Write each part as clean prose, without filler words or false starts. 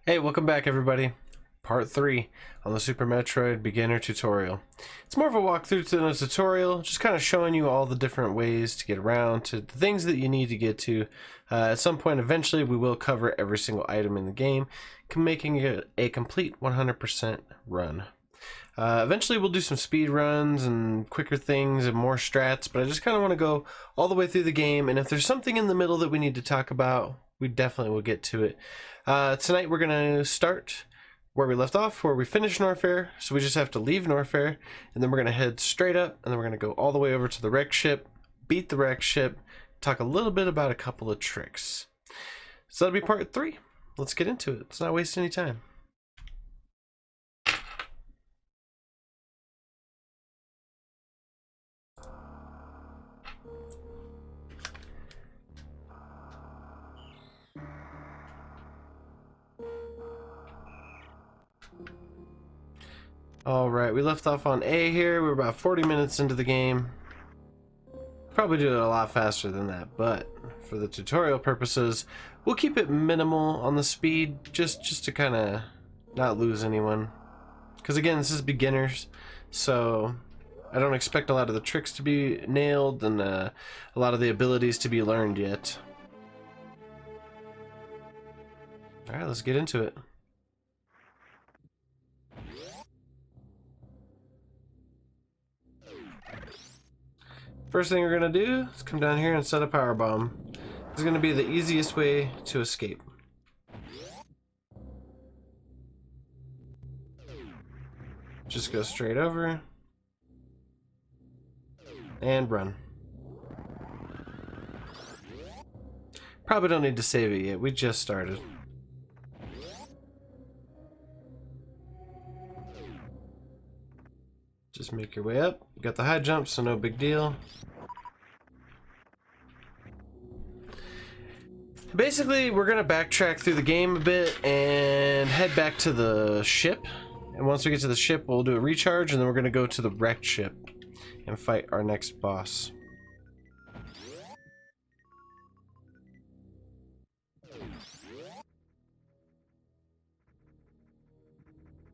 Hey, welcome back everybody. Part 3 on the Super Metroid Beginner tutorial. It's more of a walkthrough than a tutorial, just kind of showing you all the different ways to get around to the things that you need to get to. At some point eventually we will cover every single item in the game, making it a complete 100% run. Eventually we'll do some speed runs and quicker things and more strats, but I just kind of want to go all the way through the game, and if there's something in the middle that we need to talk about, we definitely will get to it. Tonight we're going to start where we left off, where we finished Norfair, so we just have to leave Norfair, and then we're going to head straight up, and then we're going to go all the way over to the wreck ship, beat the wreck ship, talk a little bit about a couple of tricks. So that'll be part 3. Let's get into it. Let's not waste any time. Alright, we left off on A here. We're about 40 minutes into the game. Probably do it a lot faster than that, but for the tutorial purposes, we'll keep it minimal on the speed, just to kind of not lose anyone. Because again, this is beginners, so I don't expect a lot of the tricks to be nailed and a lot of the abilities to be learned yet. Alright, let's get into it. First thing we're going to do is come down here and set a power bomb. This is going to be the easiest way to escape. Just go straight over and run. Probably don't need to save it yet, we just started. Just make your way up. You got the high jump, so no big deal. Basically, we're going to backtrack through the game a bit and head back to the ship. And once we get to the ship, we'll do a recharge, and then we're going to go to the wrecked ship and fight our next boss.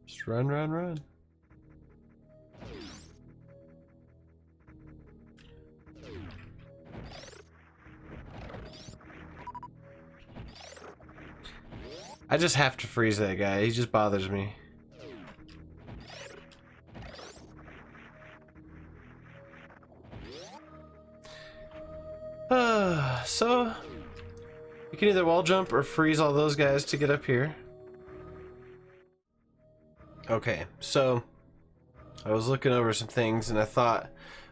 Just run, run, run. I just have to freeze that guy. He just bothers me. So you can either wall jump or freeze all those guys to get up here. Okay, so I was looking over some things and I thought,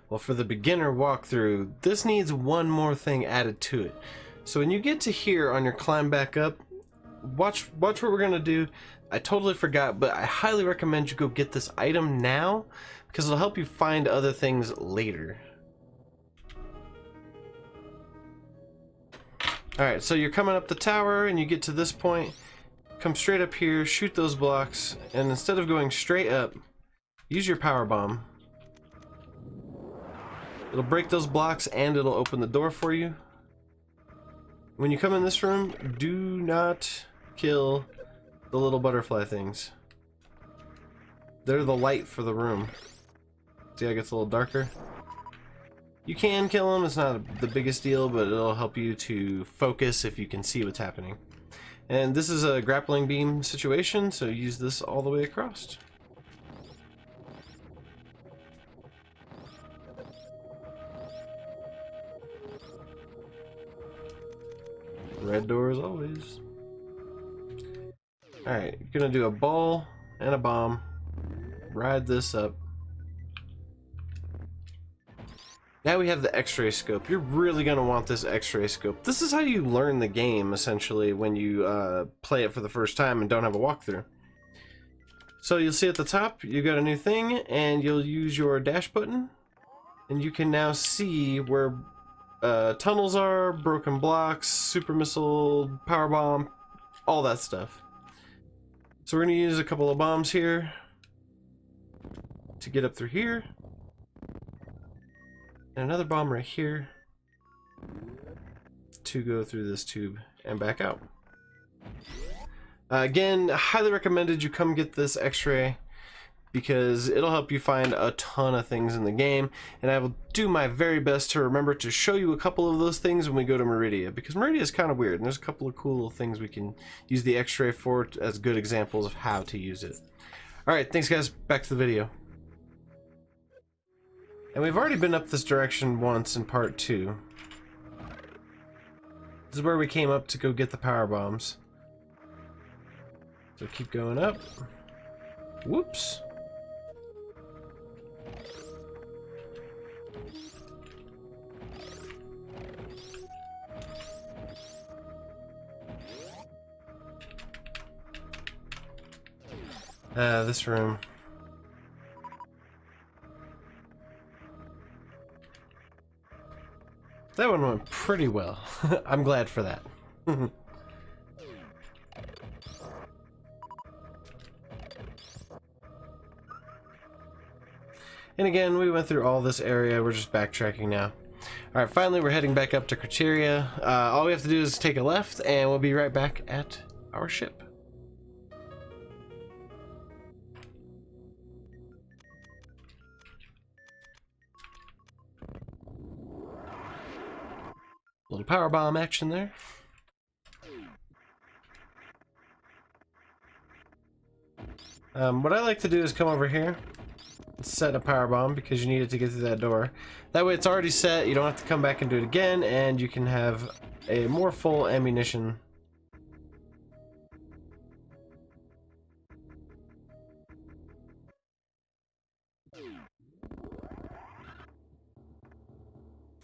well, for the beginner walkthrough, this needs one more thing added to it. So when you get to here on your climb back up, watch what we're gonna do. I totally forgot, but I highly recommend you go get this item now because it'll help you find other things later. Alright, so you're coming up the tower and you get to this point, come straight up here, shoot those blocks, and instead of going straight up, use your power bomb. It'll break those blocks and it'll open the door for you. When you come in this room, do not kill the little butterfly things. They're the light for the room. See how it gets a little darker? You can kill them, it's not the biggest deal, but it'll help you to focus if you can see what's happening. And this is a grappling beam situation, so use this all the way across. Red door as always. Alright, you're gonna do a ball and a bomb. Ride this up. Now we have the X-ray scope. You're really gonna want this X-ray scope. This is how you learn the game, essentially, when you play it for the first time and don't have a walkthrough. So you'll see at the top, you got a new thing, and you'll use your dash button, and you can now see where tunnels are, broken blocks, super missile, power bomb, all that stuff. So we're going to use a couple of bombs here to get up through here, and another bomb right here to go through this tube and back out. Again, highly recommended you come get this X-ray because it'll help you find a ton of things in the game, and I will do my very best to remember to show you a couple of those things when we go to Maridia, because Maridia is kind of weird and there's a couple of cool little things we can use the X-ray for as good examples of how to use it. Alright, thanks guys, back to the video. And we've already been up this direction once in part 2. This is where we came up to go get the power bombs. So keep going up. Whoops. This room. That one went pretty well. I'm glad for that. And again, we went through all this area. We're just backtracking now. Alright, finally we're heading back up to Criteria. All we have to do is take a left and we'll be right back at our ship. Little power bomb action there. What I like to do is come over here and set a power bomb because you need it to get through that door. That way it's already set, you don't have to come back and do it again, and you can have a more full ammunition.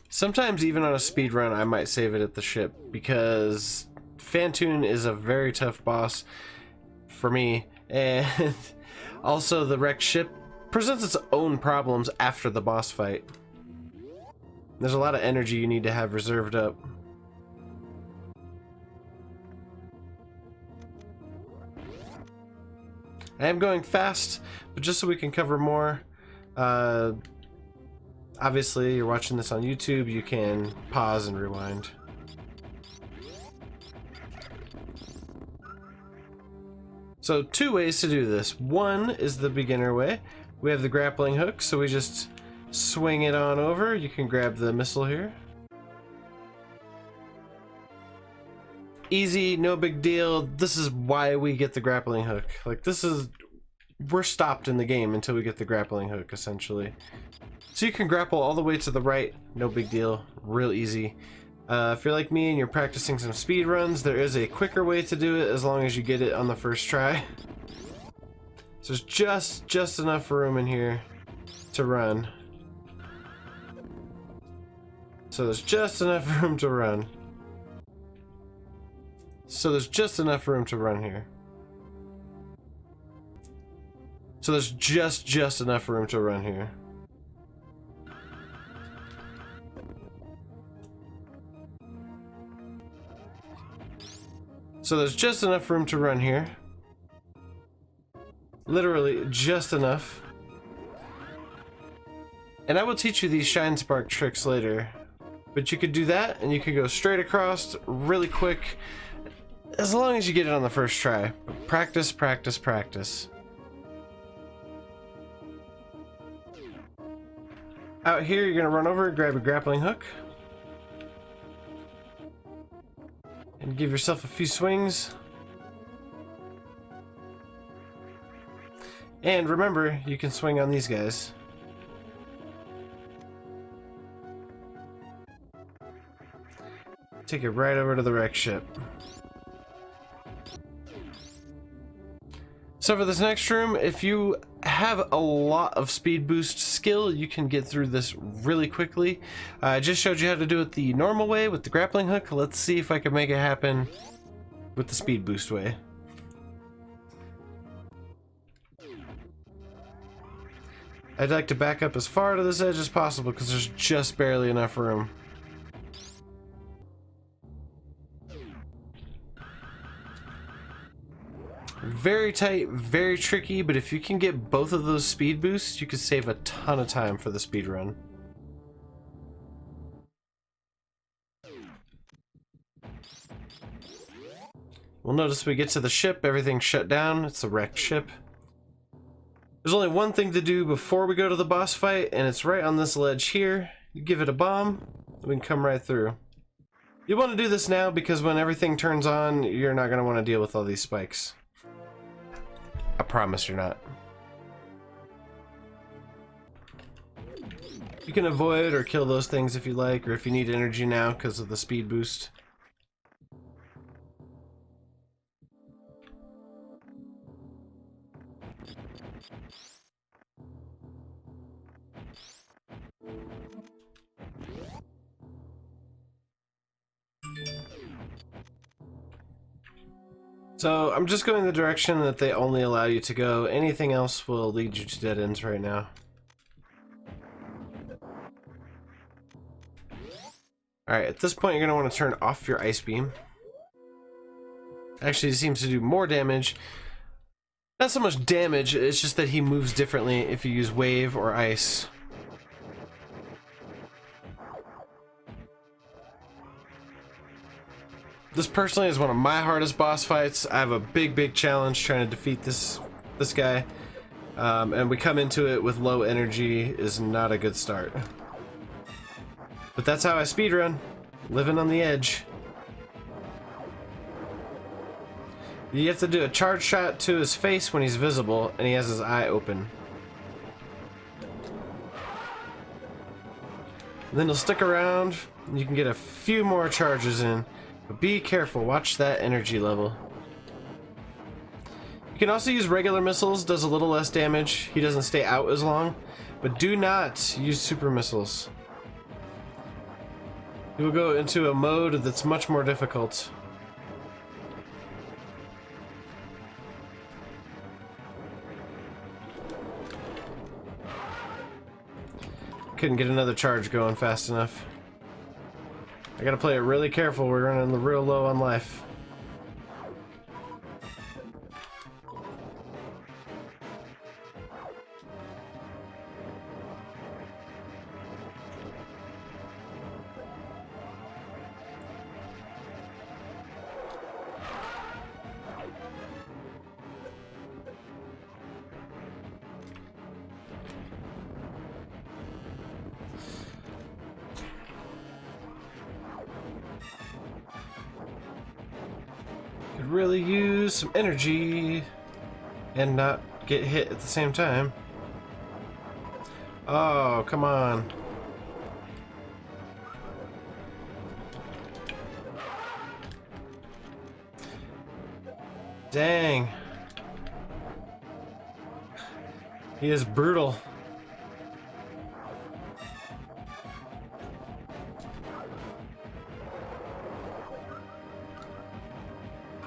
Sometimes even on a speed run I might save it at the ship because Fantoon is a very tough boss for me, and also the wrecked ship presents its own problems after the boss fight. There's a lot of energy you need to have reserved up. I am going fast, but just so we can cover more. Obviously, you're watching this on YouTube, you can pause and rewind. So, 2 ways to do this. One is the beginner way. We have the grappling hook, so we just swing it on over. You can grab the missile here. Easy, no big deal. This is why we get the grappling hook. Like, we're stopped in the game until we get the grappling hook, essentially. So you can grapple all the way to the right, no big deal, real easy. If you're like me and you're practicing some speed runs, there is a quicker way to do it as long as you get it on the first try. So there's just enough room in here to run. So there's just enough room to run. So there's just enough room to run here. So there's just enough room to run here. So there's just enough room to run here. Literally just enough. And I will teach you these shine spark tricks later. But you could do that and you could go straight across really quick. As long as you get it on the first try. Practice, practice, practice. Out here you're going to run over, grab a grappling hook. And give yourself a few swings. And remember, you can swing on these guys. Take it right over to the wreck ship. So for this next room, if you have a lot of speed boost skill, you can get through this really quickly. I just showed you how to do it the normal way with the grappling hook. Let's see if I can make it happen with the speed boost way. I'd like to back up as far to this edge as possible because there's just barely enough room. Very tight, very tricky, but if you can get both of those speed boosts, you can save a ton of time for the speed run. We'll notice we get to the ship, everything's shut down. It's a wrecked ship. There's only one thing to do before we go to the boss fight, and it's right on this ledge here. You give it a bomb, and we can come right through. You want to do this now because when everything turns on, you're not going to want to deal with all these spikes. I promise you're not. You can avoid or kill those things if you like, or if you need energy now because of the speed boost. So I'm just going the direction that they only allow you to go. Anything else will lead you to dead ends right now. Alright, at this point you're going to want to turn off your ice beam. Actually, it seems to do more damage. Not so much damage, it's just that he moves differently if you use wave or ice. This personally is one of my hardest boss fights. I have a big challenge trying to defeat this guy. And we come into it with low energy is not a good start. But that's how I speedrun, living on the edge. You have to do a charge shot to his face when he's visible and he has his eye open. And then he'll stick around and you can get a few more charges in. But be careful, watch that energy level. You can also use regular missiles, does a little less damage. He doesn't stay out as long. But do not use super missiles. He will go into a mode that's much more difficult. Couldn't get another charge going fast enough. I gotta play it really careful, we're running real low on life. Could really use some energy and not get hit at the same time. Oh, come on. Dang. He is brutal.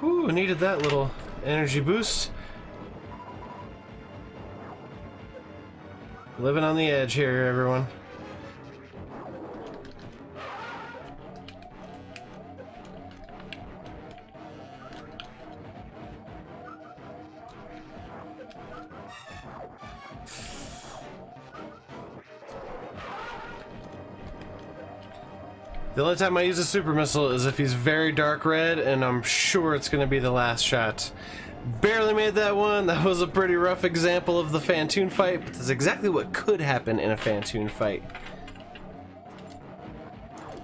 Whew, needed that little energy boost. Living on the edge here, everyone. The only time I use a super missile is if he's very dark red, and I'm sure it's going to be the last shot. Barely made that one. That was a pretty rough example of the Fantoon fight, but that's exactly what could happen in a Fantoon fight.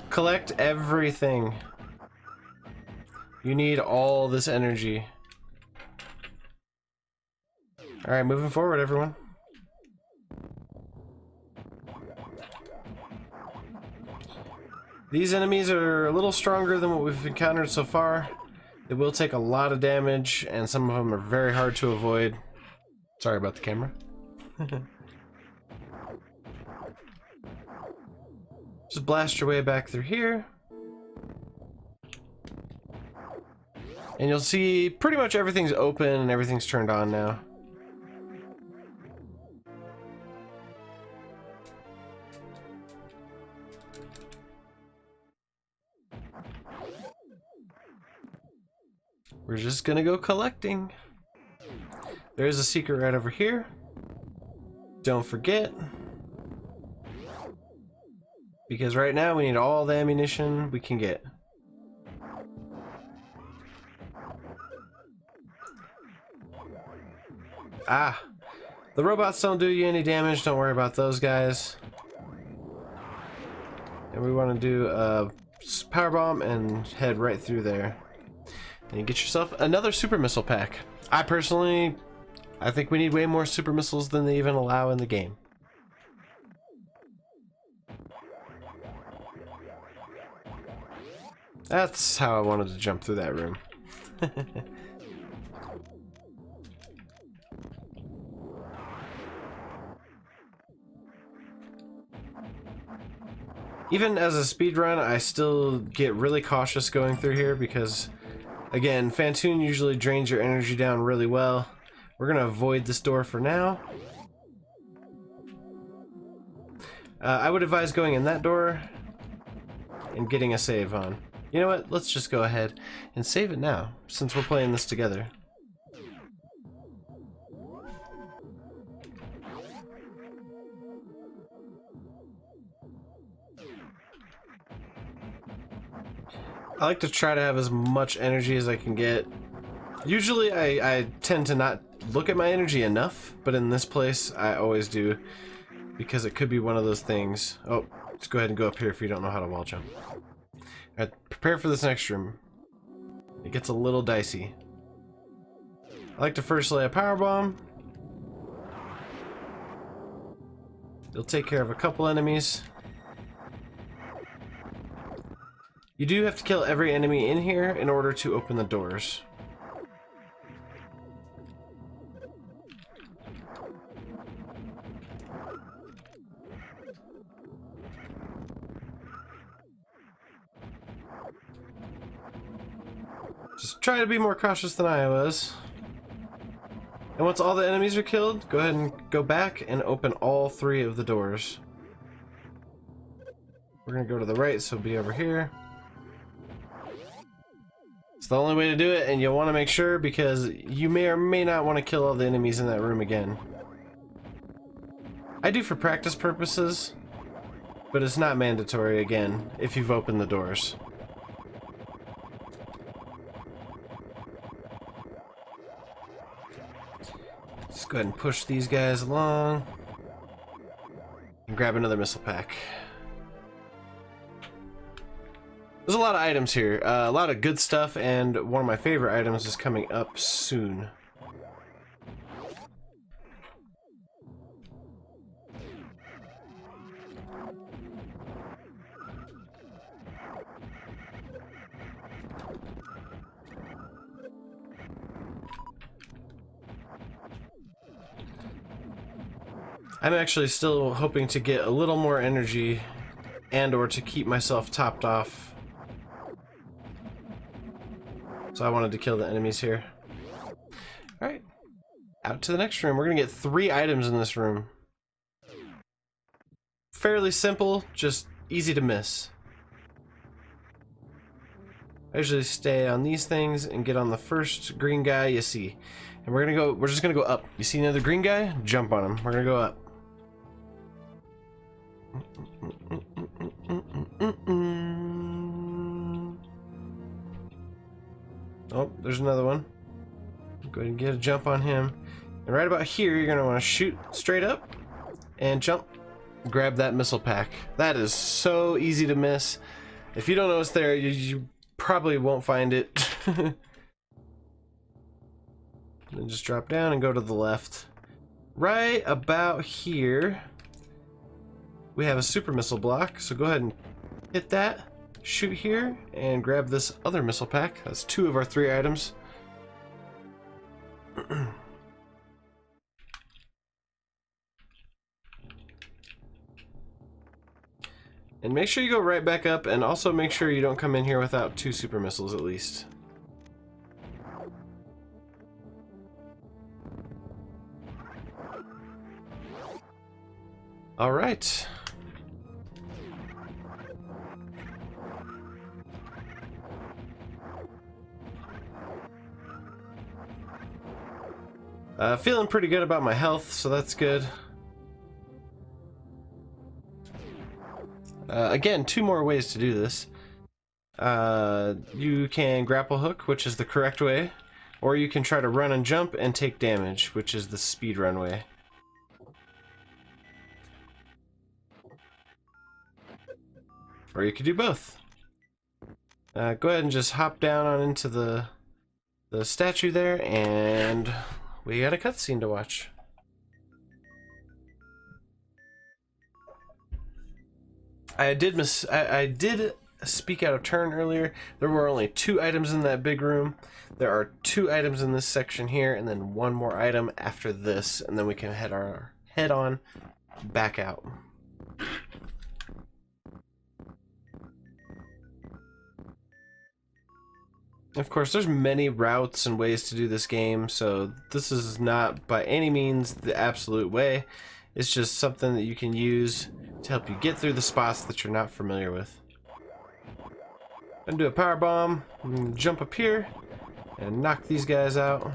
Collect everything. You need all this energy. Alright, moving forward, everyone. These enemies are a little stronger than what we've encountered so far. They will take a lot of damage, and some of them are very hard to avoid. Sorry about the camera. Just blast your way back through here. And you'll see pretty much everything's open and everything's turned on now. We're just gonna go collecting. There's a secret right over here. Don't forget. Because right now we need all the ammunition we can get. Ah! The robots don't do you any damage, don't worry about those guys. And we want to do a power bomb and head right through there. And you get yourself another super missile pack. I think we need way more super missiles than they even allow in the game. That's how I wanted to jump through that room. Even as a speedrun, I still get really cautious going through here because, again, Phantoon usually drains your energy down really well. We're going to avoid this door for now. I would advise going in that door and getting a save on. You know what? Let's just go ahead and save it now, since we're playing this together. I like to try to have as much energy as I can get. Usually I tend to not look at my energy enough, but in this place I always do, because it could be one of those things. Oh, let's go ahead and go up here if you don't know how to wall jump. Alright, prepare for this next room. It gets a little dicey. I like to first lay a power bomb. It'll take care of a couple enemies. You do have to kill every enemy in here in order to open the doors. Just try to be more cautious than I was. And once all the enemies are killed, go ahead and go back and open all 3 of the doors. We're gonna go to the right, so it'll be over here. It's the only way to do it, and you'll want to make sure because you may or may not want to kill all the enemies in that room again. I do for practice purposes, but it's not mandatory again if you've opened the doors. Let's go ahead and push these guys along and grab another missile pack. There's a lot of items here, a lot of good stuff, and one of my favorite items is coming up soon. I'm actually still hoping to get a little more energy and or to keep myself topped off. So I wanted to kill the enemies here. Alright. Out to the next room. We're gonna get 3 items in this room. Fairly simple, just easy to miss. I usually stay on these things and get on the first green guy you see. And we're just gonna go up. You see another green guy? Jump on him. We're gonna go up. Oh, there's another one. Go ahead and get a jump on him. And right about here, you're going to want to shoot straight up and jump. Grab that missile pack. That is so easy to miss. If you don't know it's there, you probably won't find it. Then just drop down and go to the left. Right about here, we have a super missile block. So go ahead and hit that. Shoot here and grab this other missile pack. That's 2 of our 3 items. And make sure you go right back up, and also make sure you don't come in here without 2 super missiles at least. All right. Feeling pretty good about my health, so that's good. Again, 2 more ways to do this. You can grapple hook, which is the correct way, Or you can try to run and jump and take damage, which is the speedrun way. Or you could do both. Go ahead and just hop down on into the statue there, and we got a cutscene to watch. I did speak out of turn earlier. There were only 2 items in that big room. There are 2 items in this section here, and then 1 more item after this, and then we can head on back out. Of course, there's many routes and ways to do this game, so this is not by any means the absolute way. It's just something that you can use to help you get through the spots that you're not familiar with. I'm gonna do a power bomb, jump up here, and knock these guys out.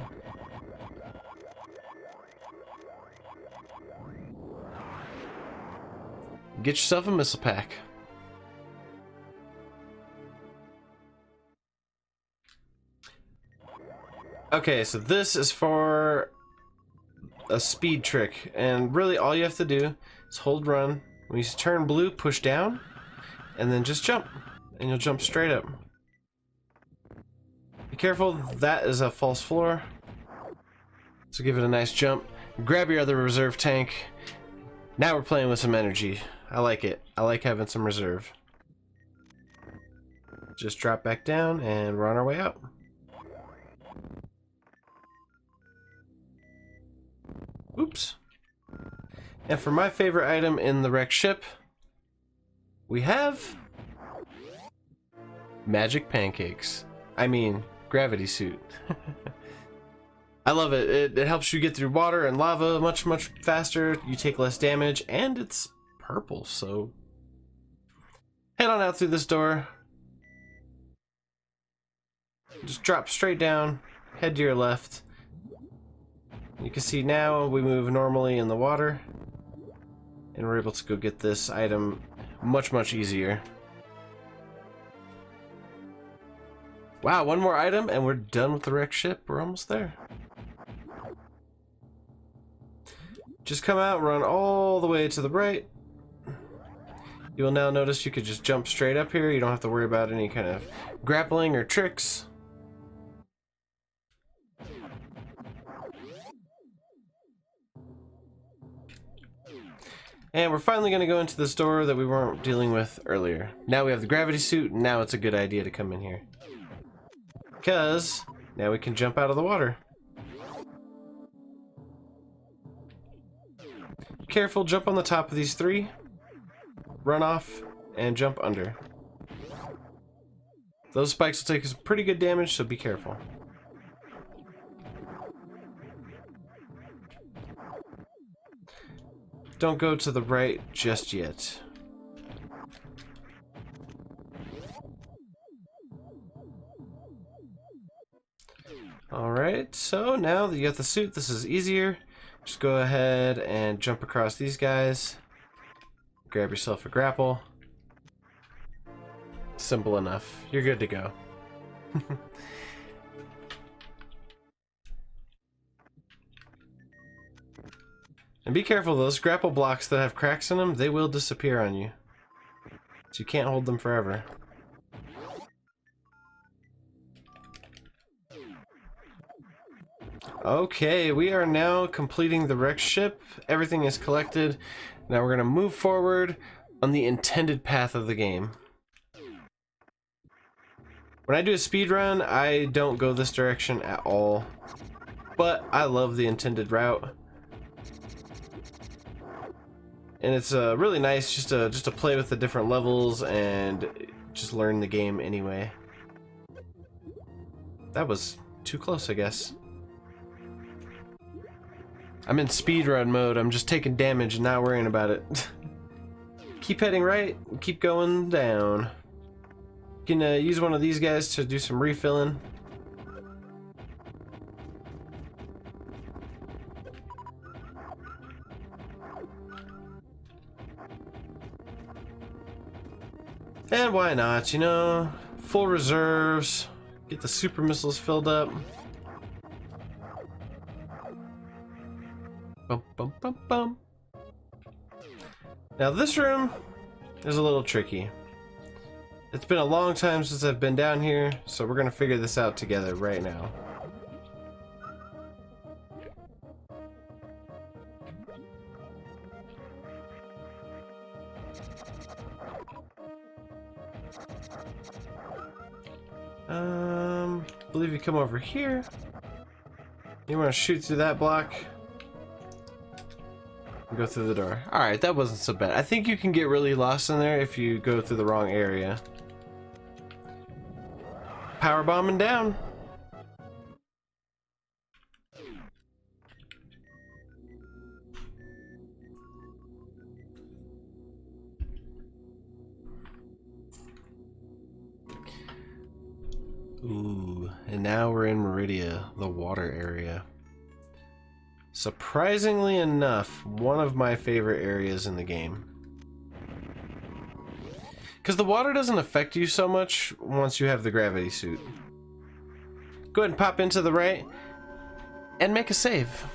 Get yourself a missile pack. Okay, so this is for a speed trick, and really all you have to do is hold run. When you turn blue, push down, and then just jump, and you'll jump straight up. Be careful, that is a false floor. So give it a nice jump. Grab your other reserve tank. Now we're playing with some energy. I like it. I like having some reserve. Just drop back down, and we're on our way out. Oops. And for my favorite item in the wrecked ship, we have magic pancakes. I mean, gravity suit. I love it. It helps you get through water and lava much faster. You take less damage, and it's purple, so head on out through this door. Just drop straight down, head to your left. You can see now we move normally in the water, and we're able to go get this item much easier. Wow, 1 more item and we're done with the wrecked ship. We're almost there. Just come out, run all the way to the right. You will now notice you could just jump straight up here. You don't have to worry about any kind of grappling or tricks. And we're finally going to go into this door that we weren't dealing with earlier. Now we have the gravity suit, and now it's a good idea to come in here. Because now we can jump out of the water. Careful, jump on the top of these 3. Run off, and jump under. Those spikes will take us pretty good damage, so be careful. Don't go to the right just yet. Alright, so now that you got the suit, this is easier. Just go ahead and jump across these guys. Grab yourself a grapple. Simple enough. You're good to go. And be careful, those grapple blocks that have cracks in them, they will disappear on you. So you can't hold them forever. Okay, we are now completing the wrecked ship. Everything is collected. Now we're going to move forward on the intended path of the game. When I do a speedrun, I don't go this direction at all. But I love the intended route. And it's really nice just to play with the different levels and just learn the game anyway. That was too close, I guess. I'm in speedrun mode. I'm just taking damage and not worrying about it. Keep heading right, keep going down. You can use one of these guys to do some refilling. And why not, you know? Full reserves. Get the super missiles filled up. Bum, bum, bum, bum. Now this room is a little tricky. It's been a long time since I've been down here, so we're gonna figure this out together right now. I believe you come over here. You want to shoot through that block and go through the door. Alright, that wasn't so bad. I think you can get really lost in there if you go through the wrong area. Power bombing down. Ooh, and now we're in Maridia, the water area. Surprisingly enough, one of my favorite areas in the game. Because the water doesn't affect you so much once you have the gravity suit. Go ahead and pop into the right and make a save.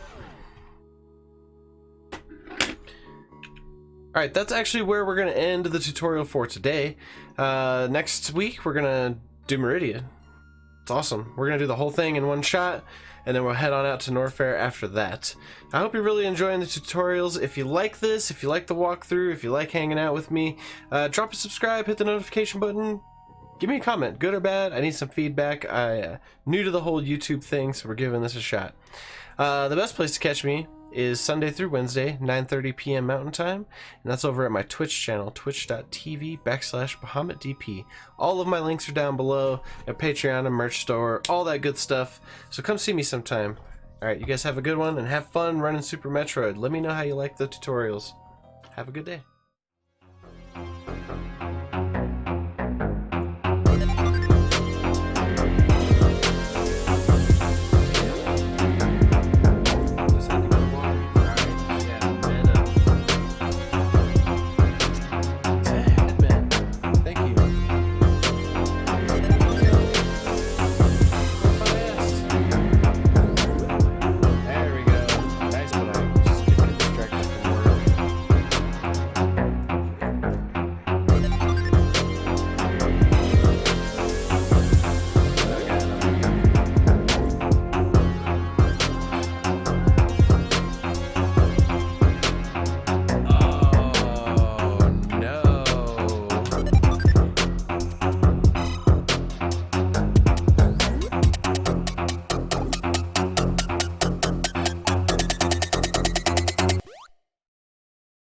Alright, that's actually where we're going to end the tutorial for today. Next week, we're going to do Maridia. It's awesome. We're going to do the whole thing in one shot, and then we'll head on out to Norfair after that. I hope you're really enjoying the tutorials. If you like this, if you like the walkthrough, if you like hanging out with me, drop a subscribe, hit the notification button, give me a comment, good or bad. I need some feedback. I'm new to the whole YouTube thing, so we're giving this a shot. The best place to catch me is Sunday through Wednesday, 9:30 p.m. Mountain Time, and that's over at my Twitch channel, twitch.tv/BahamatDP. All of my links are down below, a Patreon, a merch store, all that good stuff, so come see me sometime. Alright, you guys have a good one, and have fun running Super Metroid. Let me know how you like the tutorials. Have a good day.